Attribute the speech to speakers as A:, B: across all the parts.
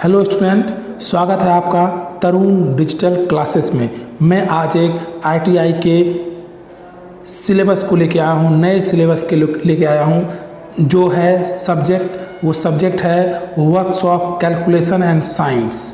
A: Hello student, स्वागत है आपका तरुण डिजिटल क्लासेस में। मैं आज एक आईटीआई के सिलेबस को लेके आया हूँ, नए सिलेबस के लेके आया हूँ जो है वो सब्जेक्ट है works of calculation and science.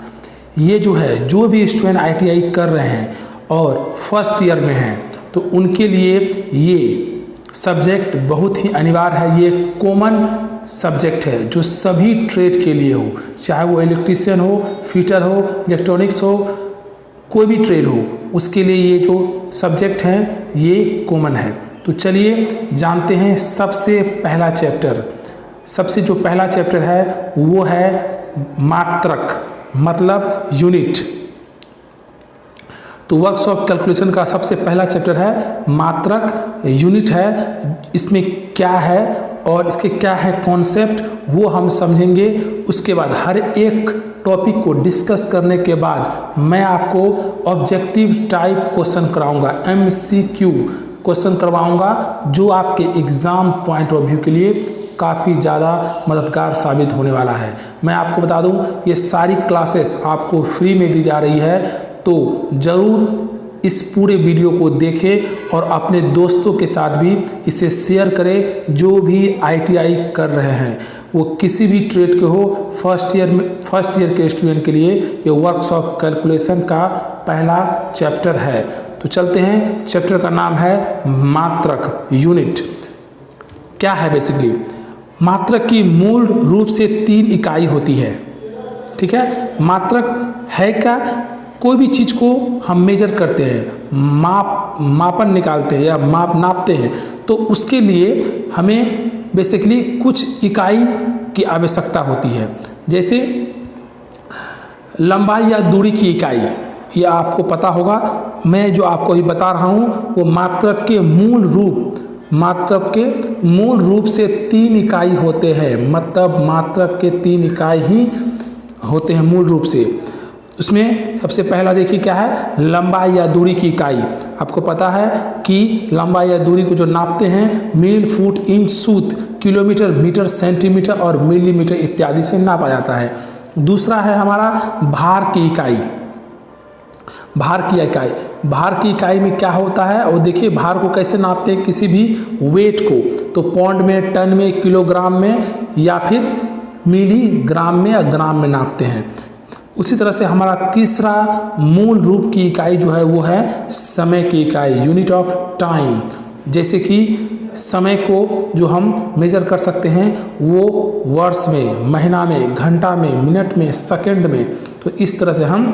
A: ये जो है, जो भी स्टूडेंट आईटीआई कर रहे हैं और फर्स्ट ईयर में हैं तो उनके लिए ये सब्जेक्ट बहुत ही अनिवार्य है। ये कॉमन सब्जेक्ट है जो सभी ट्रेड के लिए हो, चाहे वो इलेक्ट्रीशियन हो, फिटर हो, इलेक्ट्रॉनिक्स हो, कोई भी ट्रेड हो, उसके लिए ये जो सब्जेक्ट हैं ये कॉमन है। तो चलिए जानते हैं सबसे पहला चैप्टर। सबसे जो पहला चैप्टर है वो है मात्रक, मतलब यूनिट। तो वर्क्स ऑफ कैलकुलेशन का सबसे पहला चैप्टर है मात्रक, यूनिट है। इसमें क्या है और इसके क्या है कॉन्सेप्ट वो हम समझेंगे। उसके बाद हर एक टॉपिक को डिस्कस करने के बाद मैं आपको ऑब्जेक्टिव टाइप क्वेश्चन कराऊंगा, एमसीक्यू क्वेश्चन करवाऊंगा, जो आपके एग्जाम पॉइंट ऑफ व्यू के लिए काफ़ी ज़्यादा मददगार साबित होने वाला है। मैं आपको बता दूं, ये सारी क्लासेस आपको फ्री में दी जा रही है, तो ज़रूर इस पूरे वीडियो को देखें और अपने दोस्तों के साथ भी इसे शेयर करें जो भी आईटीआई कर रहे हैं, वो किसी भी ट्रेड के हो। फर्स्ट ईयर के स्टूडेंट के लिए ये वर्क्स ऑफ कैलकुलेशन का पहला चैप्टर है। तो चलते हैं, चैप्टर का नाम है मात्रक, यूनिट। क्या है बेसिकली, मात्रक की मूल रूप से 3 इकाई होती है। ठीक है, मात्रक है क्या, कोई भी चीज़ को हम मेजर करते हैं, मापन निकालते हैं या नापते हैं, तो उसके लिए हमें बेसिकली कुछ इकाई की आवश्यकता होती है। जैसे लंबाई या दूरी की इकाई, ये आपको पता होगा। मैं जो आपको अभी बता रहा हूँ वो मात्रक के मूल रूप से 3 इकाई होते हैं, मतलब मात्रक के 3 इकाई ही होते हैं मूल रूप से। उसमें सबसे पहला देखिए क्या है, लंबाई या दूरी की इकाई। आपको पता है कि लंबाई या दूरी को जो नापते हैं मील, फुट, इंच, सूत, किलोमीटर, मीटर, सेंटीमीटर और मिलीमीटर इत्यादि से नापा जाता है। दूसरा है हमारा भार की इकाई। भार की इकाई में क्या होता है, और देखिए भार को कैसे नापते हैं, किसी भी वेट को तो पौंड में, टन में, किलोग्राम में या फिर मिलीग्राम में या ग्राम में नापते हैं। उसी तरह से हमारा तीसरा मूल रूप की इकाई जो है वो है समय की इकाई, यूनिट ऑफ टाइम। जैसे कि समय को जो हम मेजर कर सकते हैं वो वर्ष में, महीना में, घंटा में, मिनट में, सेकंड में, तो इस तरह से हम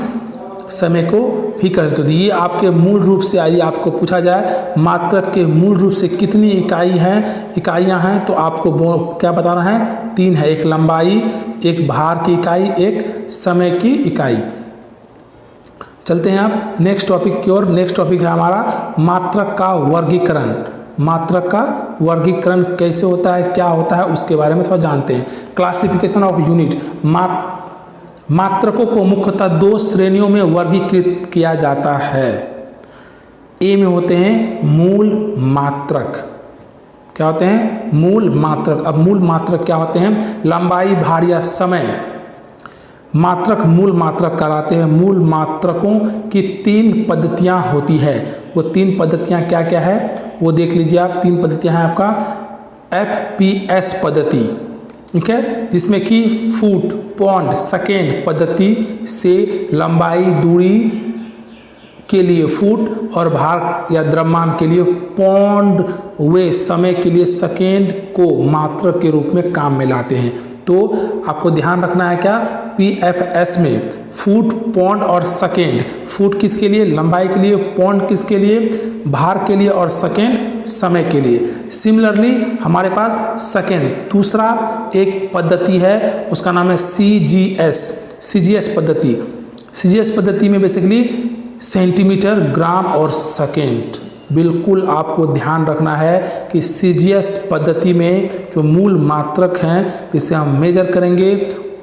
A: समय को भी कर सकते। तो ये आपके मूल रूप से, यदि आपको पूछा जाए मात्रक के मूल रूप से कितनी इकाइयाँ हैं, तो आपको क्या बताना है, 3 है। एक लंबाई, एक भार की इकाई, एक समय की इकाई। चलते हैं आप नेक्स्ट टॉपिक की ओर। नेक्स्ट टॉपिक है हमारा मात्रक का वर्गीकरण। मात्रक का वर्गीकरण कैसे होता है, क्या होता है, उसके बारे में थोड़ा जानते हैं। Classification of unit. मात्रकों को मुख्यतः 2 श्रेणियों में वर्गीकृत किया जाता है। ए में होते हैं मूल मात्रक। क्या होते हैं, मूल मात्रक। अब मूल मात्रक क्या होते हैं, लंबाई, भार या समय मात्रक मूल मात्रक कहलाते हैं। मूल मात्रकों की 3 पद्धतियां होती है। वो 3 पद्धतियां क्या क्या है वो देख लीजिए आप। 3 पद्धतियां हैं आपका FPS पद्धति, ठीक है, जिसमें कि फुट, पौंड, सेकेंड पद्धति से लंबाई, दूरी के लिए फुट और भार या द्रव्यमान के लिए पौंड, वे समय के लिए सेकेंड को मात्रक के रूप में काम में लाते हैं। तो आपको ध्यान रखना है क्या, PFS में फुट, पौंड और सेकेंड। फुट किसके लिए, लंबाई के लिए, पौंड किसके लिए, भार के लिए, और सेकेंड समय के लिए। सिमिलरली हमारे पास सेकेंड दूसरा एक पद्धति है, उसका नाम है CGS पद्धति। CGS पद्धति में बेसिकली सेंटीमीटर, ग्राम और सेकेंड। बिल्कुल आपको ध्यान रखना है कि CGS पद्धति में जो मूल मात्रक हैं जिसे हम मेजर करेंगे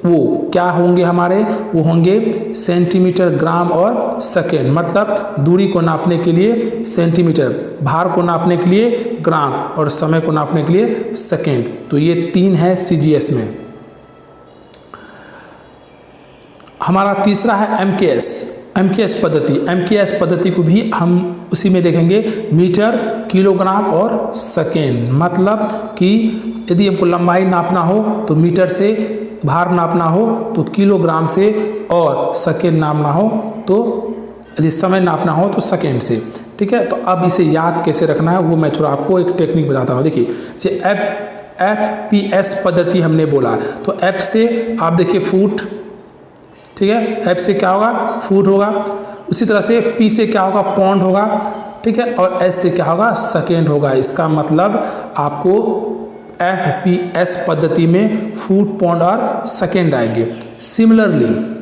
A: वो क्या होंगे हमारे, वो होंगे सेंटीमीटर, ग्राम और सेकेंड। मतलब दूरी को नापने के लिए सेंटीमीटर, भार को नापने के लिए ग्राम और समय को नापने के लिए सेकेंड। तो ये 3 है CGS में। हमारा तीसरा है एमकेएस पद्धति को भी हम उसी में देखेंगे, मीटर, किलोग्राम और सेकेंड। मतलब कि यदि हमको लंबाई नापना हो तो मीटर से, भार नापना हो तो किलोग्राम से, और सेकेंड नापना हो तो, यदि समय नापना हो तो सेकेंड से। ठीक है, तो अब इसे याद कैसे रखना है वो मैं थोड़ा आपको एक टेक्निक बताता हूँ। देखिए, जैसे FPS पद्धति हमने बोला, तो F से आप देखिए फुट, ठीक है, F से क्या होगा, फुट होगा। उसी तरह से P से क्या होगा, पौंड होगा। ठीक है, और S से क्या होगा, सेकेंड होगा। इसका मतलब आपको FPS पद्धति में फुट, पौंड और सेकेंड आएंगे। सिमिलरली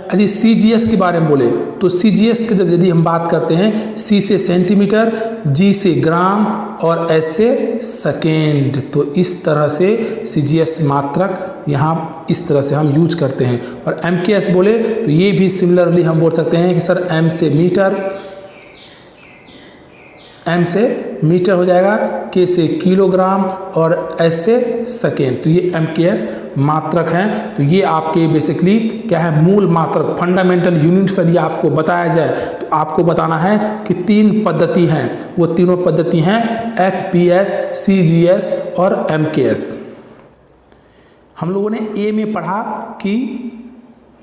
A: यदि CGS के बारे में बोले तो CGS के जब यदि हम बात करते हैं, C से सेंटीमीटर, G से ग्राम और S से सेकेंड, तो इस तरह से CGS मात्रक यहाँ इस तरह से हम यूज करते हैं। और MKS बोले तो ये भी सिमिलरली हम बोल सकते हैं कि सर M से मीटर हो जाएगा, K से किलोग्राम और S से सेकेंड। तो ये MKS मात्रक हैं। तो ये आपके बेसिकली क्या है, मूल मात्रक, फंडामेंटल यूनिट्स यदि आपको बताया जाए तो आपको बताना है कि 3 पद्धति हैं। वो तीनों पद्धति हैं FPS, CGS और MKS। हम लोगों ने A में पढ़ा कि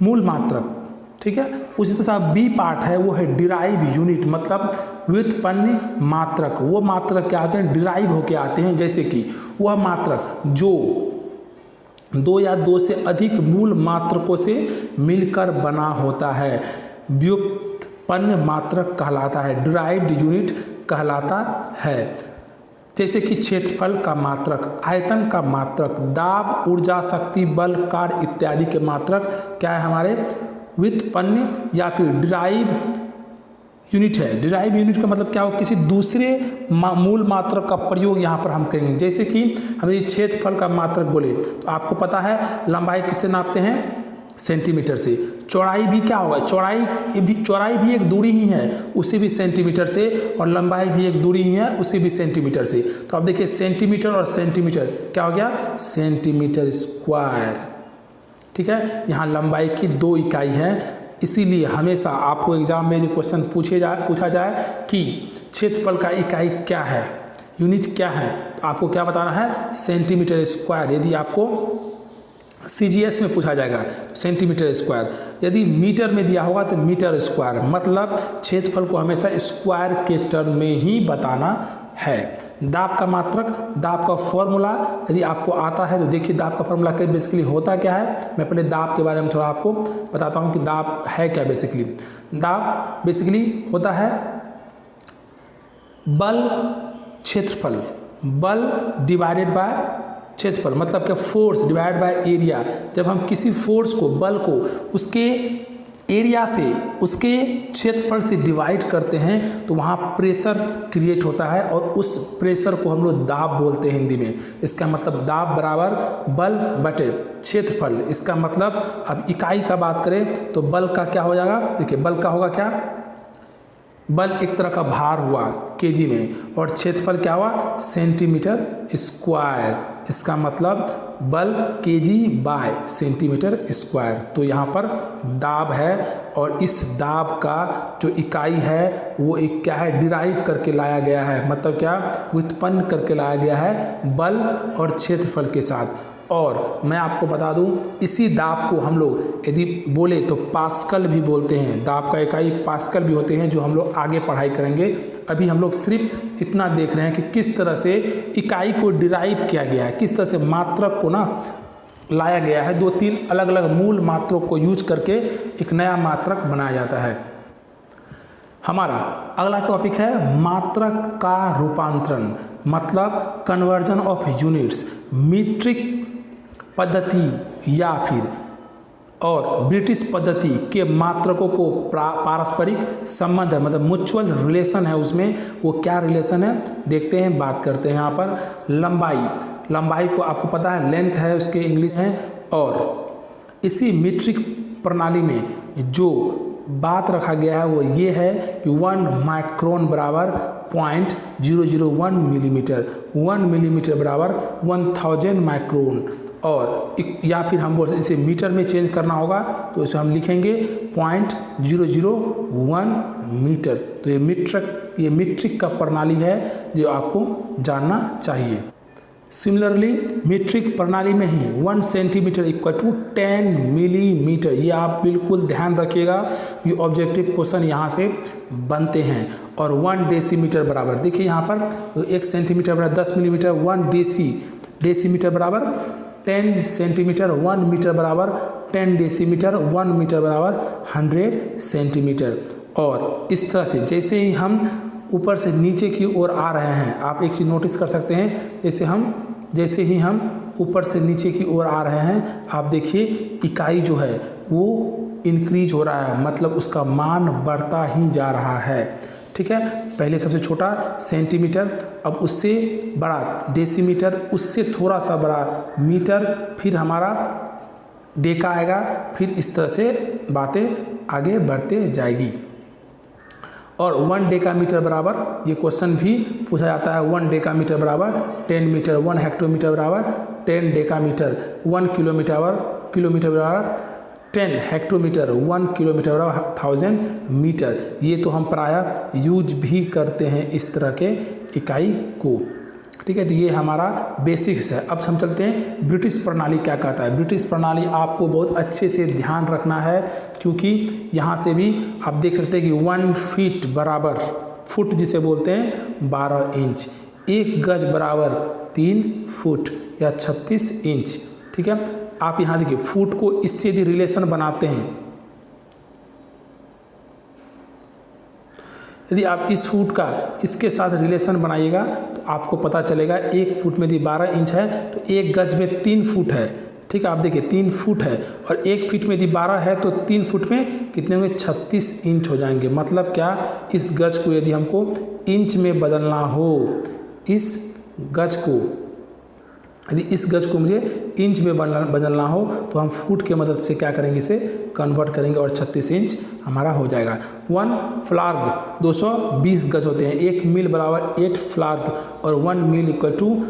A: मूल मात्रक, ठीक है। उसी तरह बी पार्ट है वो है डिराइव यूनिट, मतलब व्युत्पन्न मात्रक। वो मात्रक क्या होते हैं, डिराइव होके आते हैं। जैसे कि वह मात्रक जो 2 या 2 से अधिक मूल मात्रकों से मिलकर बना होता है, व्युत्पन्न मात्रक कहलाता है, डिराइव्ड यूनिट कहलाता है। जैसे कि क्षेत्रफल का मात्रक, आयतन का मात्रक, दाब, ऊर्जा, शक्ति, बल, कार्य इत्यादि के मात्रक क्या है, हमारे व्युत्पन्न या फिर डिराइव यूनिट है। डिराइव यूनिट का मतलब क्या हो, किसी दूसरे मूल मात्रक का प्रयोग यहाँ पर हम करेंगे। जैसे कि हम यदि क्षेत्रफल का मात्रक बोले तो आपको पता है लंबाई किससे नापते हैं, सेंटीमीटर से। चौड़ाई भी क्या होगा, चौड़ाई भी एक दूरी ही है, उसे भी सेंटीमीटर से, और लंबाई भी एक दूरी ही है, उसे भी सेंटीमीटर से। तो आप देखिए सेंटीमीटर और सेंटीमीटर क्या हो गया, सेंटीमीटर स्क्वायर। ठीक है, यहाँ लंबाई की 2 इकाई है। इसीलिए हमेशा आपको एग्जाम में यदि क्वेश्चन पूछा जाए कि क्षेत्रफल का इकाई क्या है, यूनिट क्या है, तो आपको क्या बताना है, सेंटीमीटर स्क्वायर। यदि आपको CGS में पूछा जाएगा तो सेंटीमीटर स्क्वायर, यदि मीटर में दिया होगा तो मीटर स्क्वायर। मतलब क्षेत्रफल को हमेशा स्क्वायर के टर्म में ही बताना है। दाब का मात्रक, दाब का फॉर्मूला यदि आपको आता है तो देखिए दाब का फॉर्मूला बेसिकली होता क्या है। मैं पहले दाब के बारे में थोड़ा आपको बताता हूँ कि दाब है क्या। बेसिकली दाब बेसिकली होता है बल क्षेत्रफल, बल डिवाइडेड बाय क्षेत्रफल, मतलब क्या, फोर्स डिवाइड बाय एरिया। जब हम किसी फोर्स को, बल को उसके एरिया से, उसके क्षेत्रफल से डिवाइड करते हैं तो वहाँ प्रेशर क्रिएट होता है, और उस प्रेशर को हम लोग दाब बोलते हैं हिंदी में। इसका मतलब दाब बराबर बल बटे क्षेत्रफल। इसका मतलब अब इकाई का बात करें तो बल का क्या हो जाएगा, देखिए बल का होगा क्या, बल एक तरह का भार हुआ केजी में, और क्षेत्रफल क्या हुआ, सेंटीमीटर स्क्वायर। इसका मतलब बल केजी बाय सेंटीमीटर स्क्वायर। तो यहाँ पर दाब है, और इस दाब का जो इकाई है वो एक क्या है, डिराइव करके लाया गया है। मतलब क्या, व्युत्पन्न करके लाया गया है बल और क्षेत्रफल के साथ। और मैं आपको बता दूं, इसी दाब को हम लोग यदि बोले तो पास्कल भी बोलते हैं। दाब का इकाई पास्कल भी होते हैं, जो हम लोग आगे पढ़ाई करेंगे। अभी हम लोग सिर्फ इतना देख रहे हैं कि किस तरह से इकाई को डिराइव किया गया है, किस तरह से मात्रक को ना लाया गया है। 2-3 अलग अलग मूल मात्रक को यूज करके एक नया मात्रक बनाया जाता है। हमारा अगला टॉपिक है मात्रक का रूपांतरण, मतलब कन्वर्जन ऑफ यूनिट्स। मीट्रिक पद्धति या फिर और ब्रिटिश पद्धति के मात्रकों को पारस्परिक संबंध है, मतलब म्यूचुअल रिलेशन है उसमें। वो क्या रिलेशन है देखते हैं, बात करते हैं। यहाँ पर लंबाई को आपको पता है लेंथ है, उसके इंग्लिश हैं। और इसी मीट्रिक प्रणाली में जो बात रखा गया है वो ये है कि 1 माइक्रोन बराबर 0.001 मिलीमीटर, 1 मिलीमीटर बराबर 1000 माइक्रोन, और या फिर हम बोल इसे मीटर में चेंज करना होगा तो इसे हम लिखेंगे 0.001 मीटर। तो ये मीट्रिक का प्रणाली है जो आपको जानना चाहिए। सिमिलरली मीट्रिक प्रणाली में ही 1 सेंटीमीटर इक्वल टू 10 मिलीमीटर। ये आप बिल्कुल ध्यान रखिएगा, ये ऑब्जेक्टिव क्वेश्चन यहाँ से बनते हैं। और 1 डेसीमीटर बराबर, देखिए यहाँ पर 1 सेंटीमीटर बराबर 10 मिलीमीटर, 1 डेसीमीटर बराबर 10 सेंटीमीटर, 1 मीटर बराबर 10 डेसीमीटर, 1 मीटर बराबर 100 सेंटीमीटर। और इस तरह से जैसे ही हम ऊपर से नीचे की ओर आ रहे हैं, आप एक चीज़ नोटिस कर सकते हैं, जैसे ही हम ऊपर से नीचे की ओर आ रहे हैं, आप देखिए इकाई जो है वो इंक्रीज हो रहा है, मतलब उसका मान बढ़ता ही जा रहा है। ठीक है, पहले सबसे छोटा सेंटीमीटर, अब उससे बड़ा डेसीमीटर, उससे थोड़ा सा बड़ा मीटर, फिर हमारा डेका आएगा, फिर इस तरह से बातें आगे बढ़ते जाएगी। और 1 डेकामीटर बराबर, ये क्वेश्चन भी पूछा जाता है, 1 डेकामीटर बराबर 10 मीटर, 1 हेक्टोमीटर बराबर 10 डेकामीटर, 1 किलोमीटर बराबर 10 हेक्टोमीटर, 1 किलोमीटर बराबर 1000 मीटर। ये तो हम प्रायः यूज भी करते हैं इस तरह के इकाई को। ठीक है, तो ये हमारा बेसिक्स है। अब हम चलते हैं ब्रिटिश प्रणाली क्या कहता है। ब्रिटिश प्रणाली आपको बहुत अच्छे से ध्यान रखना है, क्योंकि यहाँ से भी आप देख सकते हैं कि 1 फीट बराबर, फुट जिसे बोलते हैं 12 इंच, 1 गज बराबर 3 फुट या 36 इंच। ठीक है, आप यहाँ देखिए फुट को इससे यदि रिलेशन बनाते हैं, यदि आप इस फुट का इसके साथ रिलेशन बनाइएगा तो आपको पता चलेगा 1 फुट में यदि 12 इंच है तो 1 गज में 3 फुट है। ठीक है, आप देखिए 3 फुट है, और 1 फीट में यदि 12 है तो 3 फुट में कितने होंगे, 36 इंच हो जाएंगे। मतलब क्या, इस गज को यदि हमको इंच में बदलना हो, इस गज को यदि इस गज को मुझे इंच में बदलना हो तो हम फुट के मदद से क्या करेंगे, इसे कन्वर्ट करेंगे और 36 इंच हमारा हो जाएगा। 1 फ्लार्ग 220 गज होते हैं, 1 मील बराबर 8 फ्लार्ग, और 1 मील इक्वल टू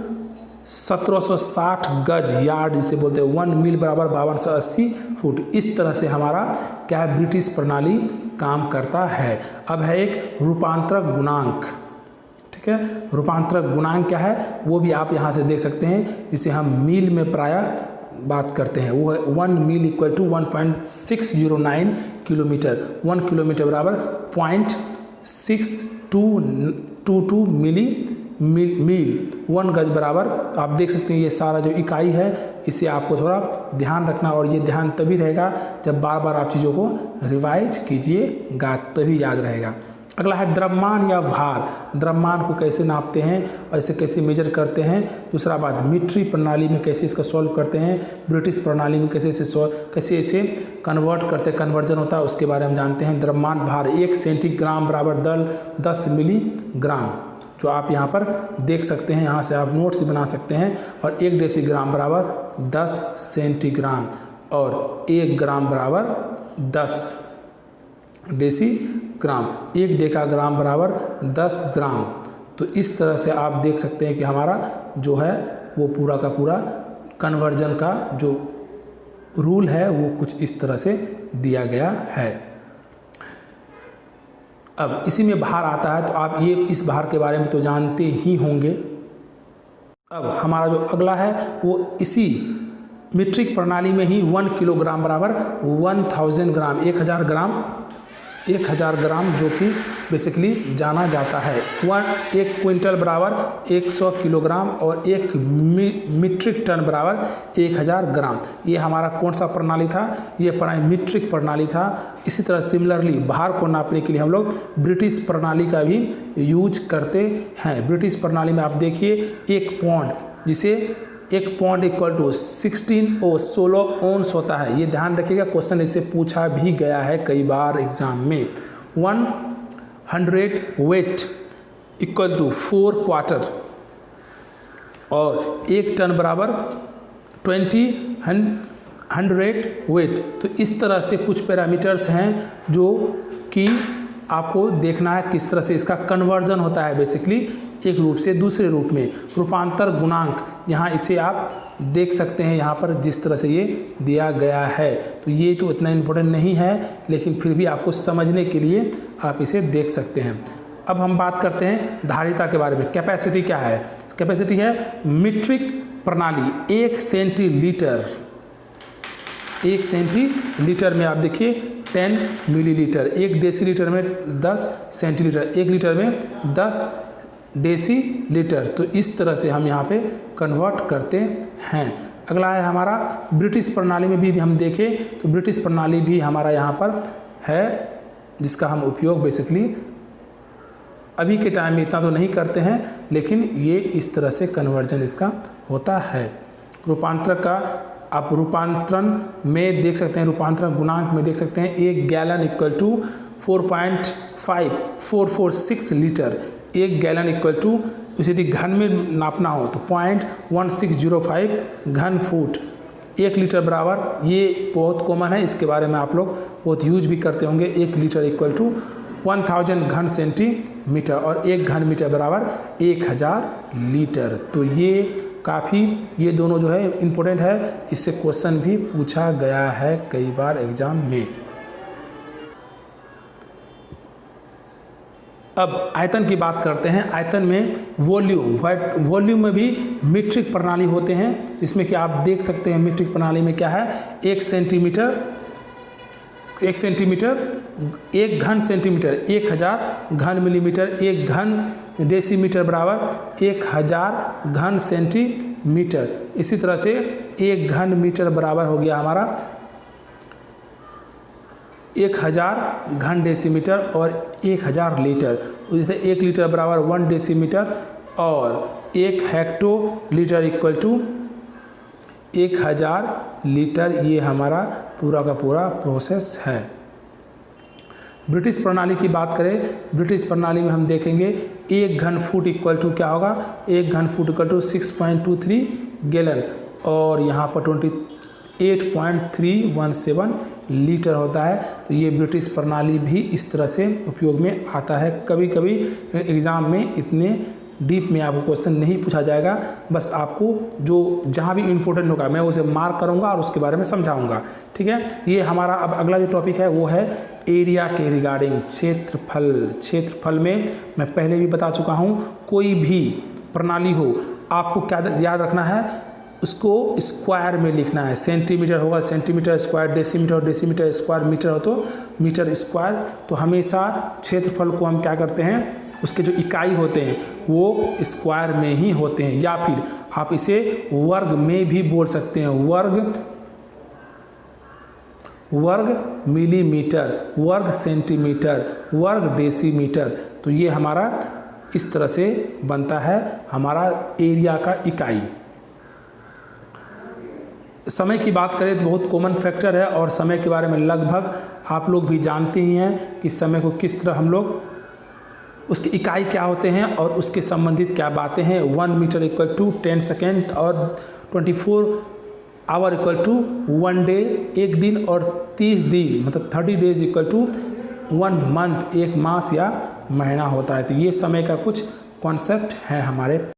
A: 1760 गज यार्ड जिसे बोलते हैं। 1 मील बराबर 5280 फुट। इस तरह से हमारा क्या है, ब्रिटिश प्रणाली काम करता है। अब है एक रूपांतरक गुणांक। ठीक है, रूपांतरक गुणांक क्या है वो भी आप यहाँ से देख सकते हैं, जिसे हम मील में प्रायः बात करते हैं। वो है 1 मील इक्वल टू 1.609 किलोमीटर, 1 किलोमीटर बराबर 0.6222 मील, 1 गज बराबर, आप देख सकते हैं ये सारा जो इकाई है, इसे आपको थोड़ा ध्यान रखना, और ये ध्यान तभी रहेगा जब बार बार आप चीज़ों को रिवाइज कीजिएगा, तभी याद रहेगा। अगला है द्रव्यमान या भार। द्रव्यमान को कैसे नापते हैं और इसे कैसे मेजर करते हैं। दूसरा बात, मीट्रिक प्रणाली में कैसे इसका सॉल्व करते हैं, ब्रिटिश प्रणाली में कैसे इसे कन्वर्ट करते हैं, कन्वर्जन होता है, उसके बारे में जानते हैं। द्रव्यमान भार 1 सेंटीग्राम बराबर 10 मिलीग्राम, जो आप यहाँ पर देख सकते हैं, यहाँ से आप नोट्स बना सकते हैं। और 1 डेसीग्राम बराबर 10 सेंटीग्राम, और 1 ग्राम बराबर 10 डेसीग्राम, 1 डेकाग्राम बराबर 10 ग्राम। तो इस तरह से आप देख सकते हैं कि हमारा जो है वो पूरा का पूरा कन्वर्जन का जो रूल है वो कुछ इस तरह से दिया गया है। अब इसी में भार आता है, तो आप ये इस भार के बारे में तो जानते ही होंगे। अब हमारा जो अगला है वो इसी मीट्रिक प्रणाली में ही 1 किलोग्राम बराबर 1000 ग्राम, 1000 ग्राम जो कि बेसिकली जाना जाता है। 1 क्विंटल बराबर 100 किलोग्राम, और 1 मीट्रिक टन बराबर 1000 ग्राम। ये हमारा कौन सा प्रणाली था, ये मीट्रिक प्रणाली था। इसी तरह सिमिलरली भार को नापने के लिए हम लोग ब्रिटिश प्रणाली का भी यूज करते हैं। ब्रिटिश प्रणाली में आप देखिए 1 पौंड, जिसे 1 पौंड इक्वल टू 16 ओंस होता है। ये ध्यान रखिएगा, क्वेश्चन इससे पूछा भी गया है कई बार एग्जाम में। 100 वेट इक्वल टू 4 क्वार्टर, और 1 टन बराबर 100 वेट। तो इस तरह से कुछ पैरामीटर्स हैं जो कि आपको देखना है किस तरह से इसका कन्वर्जन होता है बेसिकली एक रूप से दूसरे रूप में। रूपांतर गुणांक यहाँ इसे आप देख सकते हैं, यहाँ पर जिस तरह से ये दिया गया है। तो ये तो इतना इम्पोर्टेंट नहीं है, लेकिन फिर भी आपको समझने के लिए आप इसे देख सकते हैं। अब हम बात करते हैं धारिता के बारे में। कैपेसिटी क्या है? कैपेसिटी है मीट्रिक प्रणाली। 1 सेंटीलीटर, 1 सेंटीलीटर में आप देखिए 10 मिलीलीटर, 1 डेसीलीटर में 10 सेंटीलीटर, 1 लीटर में 10 डेसीलीटर। तो इस तरह से हम यहाँ पे कन्वर्ट करते हैं। अगला है हमारा ब्रिटिश प्रणाली में भी हम देखें तो ब्रिटिश प्रणाली भी हमारा यहाँ पर है, जिसका हम उपयोग बेसिकली अभी के टाइम में इतना तो नहीं करते हैं, लेकिन ये इस तरह से कन्वर्जन इसका होता है। रूपांतर का आप रूपांतरण में देख सकते हैं, रूपांतरण गुणांक में देख सकते हैं 1 gallon equal to 4.5446 litre. 1 gallon equal to इसे यदि घन में नापना हो तो 0.1605 घन फुट। 1 लीटर बराबर, ये बहुत कॉमन है, इसके बारे में आप लोग बहुत यूज भी करते होंगे। 1 लीटर इक्वल टू 1000 घन सेंटीमीटर और 1 घन मीटर बराबर 1000 लीटर। तो ये काफ़ी, ये दोनों जो है इम्पोर्टेंट है, इससे क्वेश्चन भी पूछा गया है कई बार एग्जाम में। अब आयतन की बात करते हैं। आयतन में वॉल्यूम में भी मीट्रिक प्रणाली होते हैं, जिसमें कि आप देख सकते हैं मीट्रिक प्रणाली में क्या है। 1 सेंटीमीटर, 1 सेंटीमीटर, 1 घन सेंटीमीटर 1000 घन मिलीमीटर, 1 घन डेसीमीटर बराबर 1000 घन सेंटीमीटर। इसी तरह से 1 घन मीटर बराबर हो गया हमारा 1000 घन डेसीमीटर और 1000 लीटर। जैसे 1 लीटर बराबर 1 डेसीमीटर और 1 हेक्टोलीटर इक्वल टू 1000 लीटर। ये हमारा पूरा का पूरा प्रोसेस है। ब्रिटिश प्रणाली की बात करें, ब्रिटिश प्रणाली में हम देखेंगे 1 घन फुट इक्वल टू क्या होगा, 1 घन फुट इक्वल टू 6.23 गैलन और यहाँ पर 28.317 लीटर होता है। तो ये ब्रिटिश प्रणाली भी इस तरह से उपयोग में आता है। कभी कभी एग्ज़ाम में इतने डीप में आपको क्वेश्चन नहीं पूछा जाएगा, बस आपको जो जहाँ भी इम्पोर्टेंट होगा मैं उसे मार्क करूँगा और उसके बारे में समझाऊँगा। ठीक है, ये हमारा अब अगला जो टॉपिक है वो है एरिया के रिगार्डिंग, क्षेत्रफल। क्षेत्रफल में मैं पहले भी बता चुका हूँ, कोई भी प्रणाली हो आपको क्या याद रखना है, उसको स्क्वायर में लिखना है। सेंटीमीटर होगा centimetre square, decimetre decimetre square, metre हो तो मीटर स्क्वायर। तो हमेशा क्षेत्रफल को हम क्या करते हैं, उसके जो इकाई होते हैं वो स्क्वायर में ही होते हैं, या फिर आप इसे वर्ग में भी बोल सकते हैं। वर्ग मिलीमीटर, वर्ग सेंटीमीटर, वर्ग डेसीमीटर। तो ये हमारा इस तरह से बनता है हमारा एरिया का इकाई। समय की बात करें तो बहुत कॉमन फैक्टर है और समय के बारे में लगभग आप लोग भी जानते ही हैं कि समय को किस तरह हम लोग, उसकी इकाई क्या होते हैं और उसके संबंधित क्या बातें हैं। 1 मीटर इक्वल टू 10 सेकेंड और 24 आवर इक्वल टू 1 डे, 1 दिन और 30 दिन मतलब 30 डेज इक्वल टू 1 मंथ, 1 मास या महीना होता है। तो ये समय का कुछ कॉन्सेप्ट है हमारे।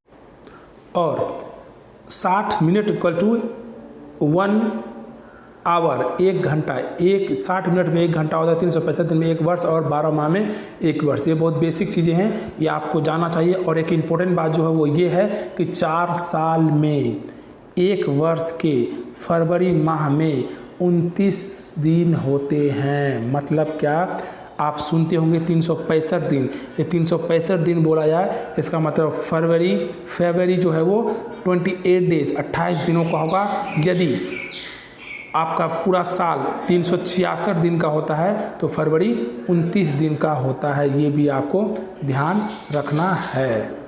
A: और 60 मिनट इक्वल टू 1 आवर, 1 घंटा, 60 मिनट में 1 घंटा होता है, 365 दिन में 1 वर्ष और 12 माह में 1 वर्ष। ये बहुत बेसिक चीज़ें हैं, ये आपको जानना चाहिए। और एक इम्पोर्टेंट बात जो है वो ये है कि 4 साल में 1 वर्ष के फरवरी माह में 29 दिन होते हैं। मतलब क्या, आप सुनते होंगे 365 दिन, ये 365 दिन बोला जाए, इसका मतलब फरवरी जो है वो 28 डेज 28 दिनों का होगा। यदि आपका पूरा साल 366 दिन का होता है तो फरवरी 29 दिन का होता है। ये भी आपको ध्यान रखना है।